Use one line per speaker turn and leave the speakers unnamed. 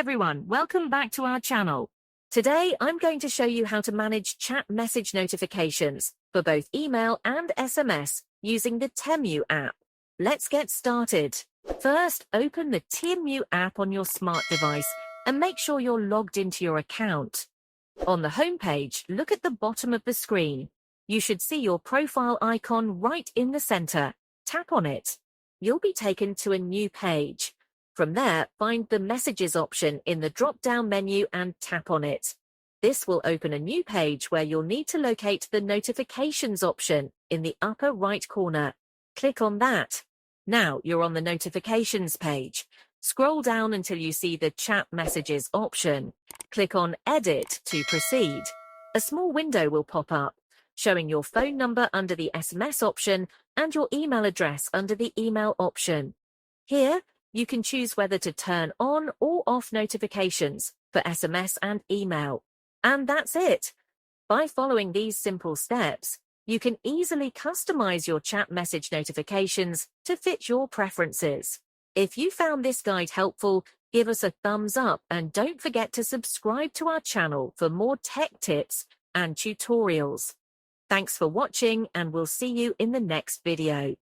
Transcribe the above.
everyone, welcome back to our channel. Today, I'm going to show you how to manage chat message notifications for both email and SMS using the Temu app. Let's get started. First, open the Temu app on your smart device and make sure you're logged into your account. On the homepage, look at the bottom of the screen. You should see your profile icon right in the center. Tap on it. You'll be taken to a new page. From there, find the Messages option in the drop-down menu and tap on it. This will open a new page where you'll need to locate the Notifications option in the upper right corner. Click on that. Now you're on the Notifications page. Scroll down until you see the Chat Messages option. Click on Edit to proceed. A small window will pop up, showing your phone number under the SMS option and your email address under the email option. Here, you can choose whether to turn on or off notifications for SMS and email. And that's it. By following these simple steps, you can easily customize your chat message notifications to fit your preferences. If you found this guide helpful, give us a thumbs up and don't forget to subscribe to our channel for more tech tips and tutorials. Thanks for watching, and we'll see you in the next video.